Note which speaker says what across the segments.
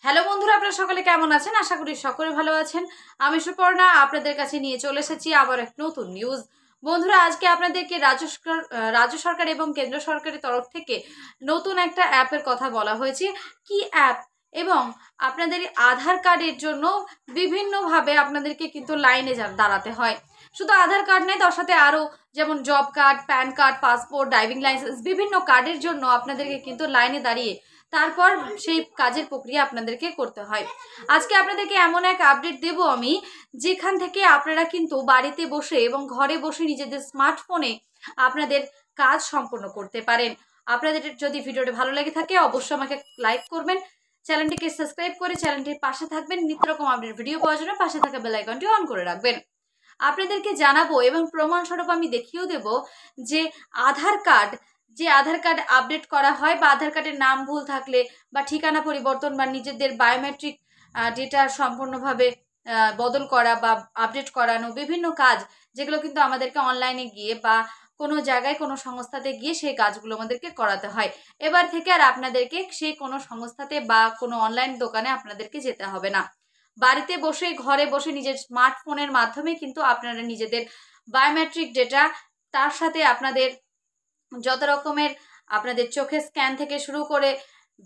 Speaker 1: Hello বন্ধুরা, আপনারা সকলে কেমন আছেন? আশা করি সকলে ভালো আছেন। আমি সুপর্ণা আপনাদের কাছে নিয়ে চলে এসেছি আবার এক নতুন নিউজ। বন্ধুরা, আজকে আপনাদেরকে রাজ্য সরকার এবং কেন্দ্র সরকারের তরফ থেকে নতুন একটা অ্যাপের কথা বলা হয়েছে। কি অ্যাপ? এবং আপনাদের আধার কার্ডের জন্য বিভিন্নভাবে আপনাদেরকে কিন্তু লাইনে দাঁড়াতে হয়। শুধু আধার কার্ড নেই, তার সাথে আরও যেমন job card, pan card, passport, driving licence, বিভিন্ন কার্ডের জন্য আপনাদেরকে কিন্তু লাইনে দাঁড়িয়ে তারপর সেই কাজের প্রক্রিয়া আপনাদেরকে করতে হয়। আজকে আপনাদেরকে এমন এক আপডেট দেব আমি, যেখান থেকে আপনারা কিন্তু বাড়িতে বসে এবং ঘরে বসে নিজেদের স্মার্টফোনে আপনাদের কাজ সম্পন্ন করতে পারেন। আপনাদের যদি ভিডিওটা ভালো লেগে থাকে অবশ্যই আমাকে লাইক করবেন, চ্যানেলটিকে সাবস্ক্রাইব করে চ্যানেলটির পাশে থাকবেন। নিত্য রকম আপডেট ভিডিও পাওয়ার জন্য পাশে থাকা বেল আইকনটি অন করে রাখবেন। আপনাদেরকে জানাবো এবং প্রমাণস্বরূপ আমি দেখিয়েও দেব যে আধার কার্ড আপডেট করা হয় বা আধার কার্ডের নাম ভুল থাকলে বা ঠিকানা পরিবর্তন বা নিজেদের বায়োমেট্রিক ডেটা সম্পূর্ণভাবে বদল করা বা আপডেট করানো, বিভিন্ন কাজ যেগুলো কিন্তু আমাদেরকে অনলাইনে গিয়ে বা কোনো জায়গায় কোনো সংস্থাতে গিয়ে সেই কাজগুলো আমাদেরকে করাতে হয়। এবার থেকে আর আপনাদেরকে সেই কোনো সংস্থাতে বা কোনো অনলাইন দোকানে আপনাদেরকে যেতে হবে না। বাড়িতে বসে ঘরে বসে নিজের স্মার্টফোনের মাধ্যমে কিন্তু আপনারা নিজেদের বায়োমেট্রিক ডেটা, তার সাথে আপনাদের যত রকমের আপনাদের চোখের স্ক্যান থেকে শুরু করে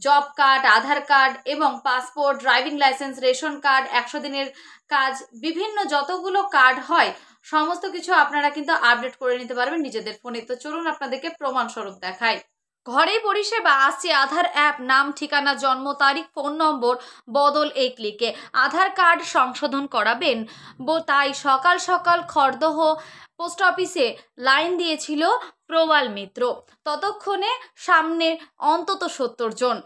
Speaker 1: জব কার্ড, আধার কার্ড এবং passport, driving licence, ration card, 100 দিনের কাজ, বিভিন্ন যতগুলো কার্ড হয় সমস্ত কিছু আপনারা কিন্তু আপডেট করে নিতে পারবেন নিজেদের ফোনে। তো চলুন আপনাদেরকে প্রমাণস্বরূপ দেখাই। ঘরেই পরিষেবা আসছে আধার অ্যাপ, নাম, ঠিকানা, জন্ম তারিখ, ফোন নম্বর বদল এই ক্লিকে। আধার কার্ড সংশোধন করাবেন তাই সকাল সকাল খড়দহ পোস্ট অফিসে লাইন দিয়েছিল প্রবাল মিত্র। ততক্ষণে সামনে অন্তত 70 জন।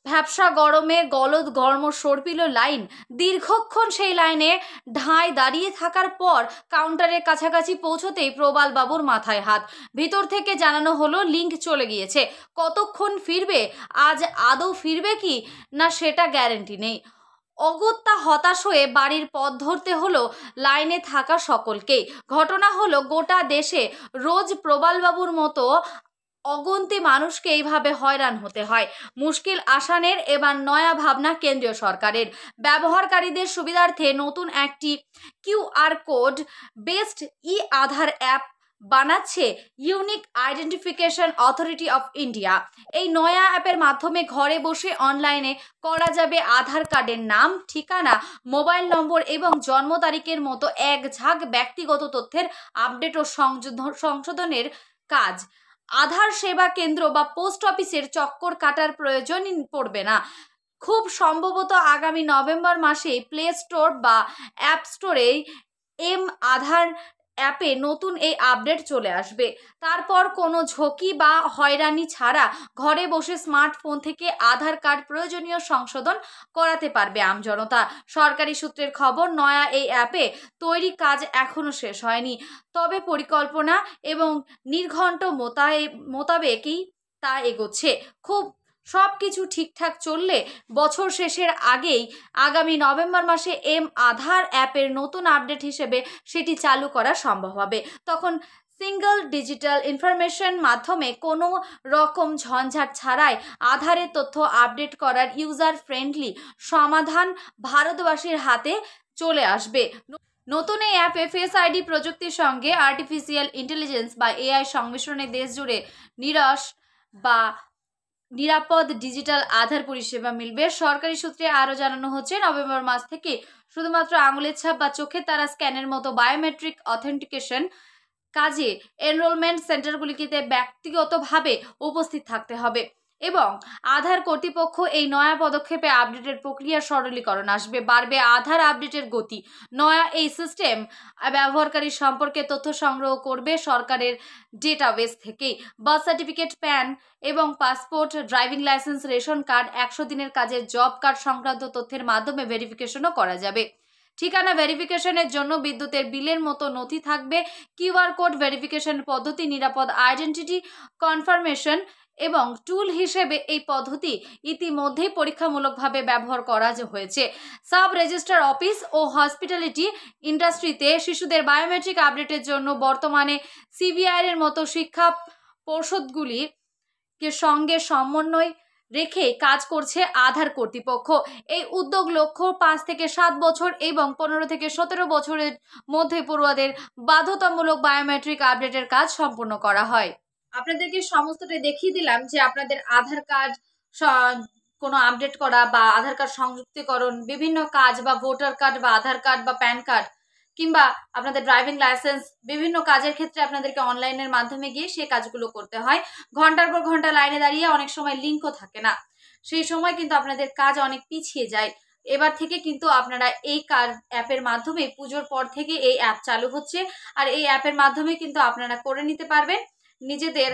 Speaker 1: ভ্যাপসা গরমে গলদ গরম সর্পিল লাইন। দীর্ঘক্ষণ সেই লাইনে ঢাঁই দাঁড়িয়ে থাকার পর কাউন্টারের কাছাকাছি পৌঁছতেই প্রবাল বাবুর মাথায় হাত। ভিতর থেকে জানানো হলো লিঙ্ক চলে গিয়েছে। কতক্ষণ ফিরবে, আজ আদৌ ফিরবে কি না সেটা গ্যারেন্টি নেই। অগত্যা হতাশ হয়ে বাড়ির পথ ধরতে হলো লাইনে থাকা সকলকেই। ঘটনা হলো গোটা দেশে রোজ প্রবালবাবুর মতো অগন্তি মানুষকে এইভাবে হয়রান হতে হয়। মুশকিল আসানের এবার নয়া ভাবনা কেন্দ্রীয় সরকারের। ব্যবহারকারীদের সুবিধার্থে নতুন একটি কিউআর কোড বেসড ই আধার অ্যাপ বানাচ্ছে unique identification authority of India. এই নয়া অ্যাপের মাধ্যমে ঘরে বসে অনলাইনে করা যাবে আধার কার্ডের নাম, ঠিকানা, মোবাইল নম্বর এবং জন্ম তারিখের মতো এক ঝাঁক ব্যক্তিগত তথ্যের আপডেট ও সংশোধনের কাজ। আধার সেবা কেন্দ্র বা পোস্ট অফিসের চক্কর কাটার প্রয়োজনই পড়বে না। খুব সম্ভবত আগামী নভেম্বর মাসে প্লে স্টোর বা অ্যাপ স্টোরে আধার অ্যাপে নতুন এই আপডেট চলে আসবে। তারপর কোনো ঝুঁকি বা হয়রানি ছাড়া ঘরে বসে স্মার্টফোন থেকে আধার কার্ড প্রয়োজনীয় সংশোধন করাতে পারবে আমজনতা। সরকারি সূত্রের খবর, নয়া এই অ্যাপে তৈরি কাজ এখনো শেষ হয়নি, তবে পরিকল্পনা এবং নির্ঘণ্ট মোতাবেকই তা এগোচ্ছে। খুব সব কিছু ঠিকঠাক চললে বছর শেষের আগেই আগামী নভেম্বর মাসে আধার অ্যাপের নতুন আপডেট হিসেবে সেটি চালু করা সম্ভব হবে। তখন সিঙ্গল ডিজিটাল ইনফরমেশন মাধ্যমে কোনো রকম ঝঞ্ঝাট ছাড়াই আধারের তথ্য আপডেট করার ইউজার ফ্রেন্ডলি সমাধান ভারতবাসীর হাতে চলে আসবে। নতুন এই অ্যাপে ফেস আইডি প্রযুক্তির সঙ্গে আর্টিফিশিয়াল ইন্টেলিজেন্স বা এআই সংমিশ্রণে দেশ জুড়ে নিরাপদ ডিজিটাল আধার পরিষেবা মিলবে। সরকারি সূত্রে আরও জানানো হচ্ছে, নভেম্বর মাস থেকে শুধুমাত্র আঙুলের ছাপ বা চোখের তারা স্ক্যানের মতো বায়োমেট্রিক অথেন্টিকেশন কাজে এনরোলমেন্ট সেন্টারগুলিতে ব্যক্তিগতভাবে উপস্থিত থাকতে হবে এবং আধার কর্তৃপক্ষ এই নয়া পদক্ষেপে আপডেটের প্রক্রিয়া সরলীকরণ আসবে, বাড়বে আধার আপডেটের গতি। নয়া এই সিস্টেম ব্যবহারকারী সম্পর্কে তথ্য সংগ্রহ করবে সরকারের ডেটাবেস থেকেই। বার্থ সার্টিফিকেট, প্যান এবং passport, driving licence, ration card, 100 দিনের কাজের জব কার্ড সংক্রান্ত তথ্যের মাধ্যমে ভেরিফিকেশনও করা যাবে। ঠিকানা ভেরিফিকেশনের জন্য বিদ্যুতের বিলের মতো নথি থাকবে। কিউআর কোড ভেরিফিকেশন পদ্ধতি নিরাপদ আইডেন্টিটি কনফার্মেশন এবং টুল হিসেবে এই পদ্ধতি ইতিমধ্যেই পরীক্ষামূলকভাবে ব্যবহার করা হয়েছে। সাব রেজিস্ট্রার অফিস ও হসপিটালিটি ইন্ডাস্ট্রিতে শিশুদের বায়োমেট্রিক আপডেটের জন্য বর্তমানে সিবিআই এর মতো শিক্ষা পর্ষদগুলিকে সঙ্গে সমন্বয় রেখে কাজ করছে আধার কর্তৃপক্ষ। এই উদ্যোগ লক্ষ্য 5 থেকে 7 বছর এবং 15 থেকে 17 বছরের মধ্যে পড়ুয়াদের বাধ্যতামূলক বায়োমেট্রিক আপডেটের কাজ সম্পন্ন করা হয়। আপনাদেরকে সমস্তটা দেখিয়ে দিলাম যে আপনাদের আধার কার্ড কোনো আপডেট করা বা আধার কার্ড সংযুক্তিকরণ, বিভিন্ন কাজ বা ভোটার কার্ড বা আধার কার্ড বা প্যান কার্ড কিংবা আপনাদের ড্রাইভিং লাইসেন্স, বিভিন্ন কাজের ক্ষেত্রে আপনাদেরকে অনলাইনের মাধ্যমে গিয়ে সেই কাজগুলো করতে হয়। ঘন্টার পর ঘন্টা লাইনে দাঁড়িয়ে অনেক সময় লিঙ্কও থাকে না, সেই সময় কিন্তু আপনাদের কাজ অনেক পিছিয়ে যায়। এবার থেকে কিন্তু আপনারা এই অ্যাপের মাধ্যমে, পুজোর পর থেকে এই অ্যাপ চালু হচ্ছে, আর এই অ্যাপের মাধ্যমে কিন্তু আপনারা করে নিতে পারবেন নিজেদের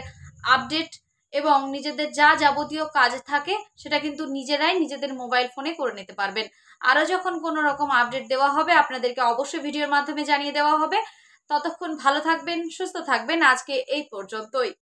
Speaker 1: আপডেট এবং নিজেদের যা যাবতীয় কাজ থাকে সেটা কিন্তু নিজেরাই নিজেদের মোবাইল ফোনে করে নিতে পারবেন। আরও যখন কোনো রকম আপডেট দেওয়া হবে আপনাদেরকে অবশ্যই ভিডিওর মাধ্যমে জানিয়ে দেওয়া হবে। ততক্ষণ ভালো থাকবেন, সুস্থ থাকবেন। আজকে এই পর্যন্তই।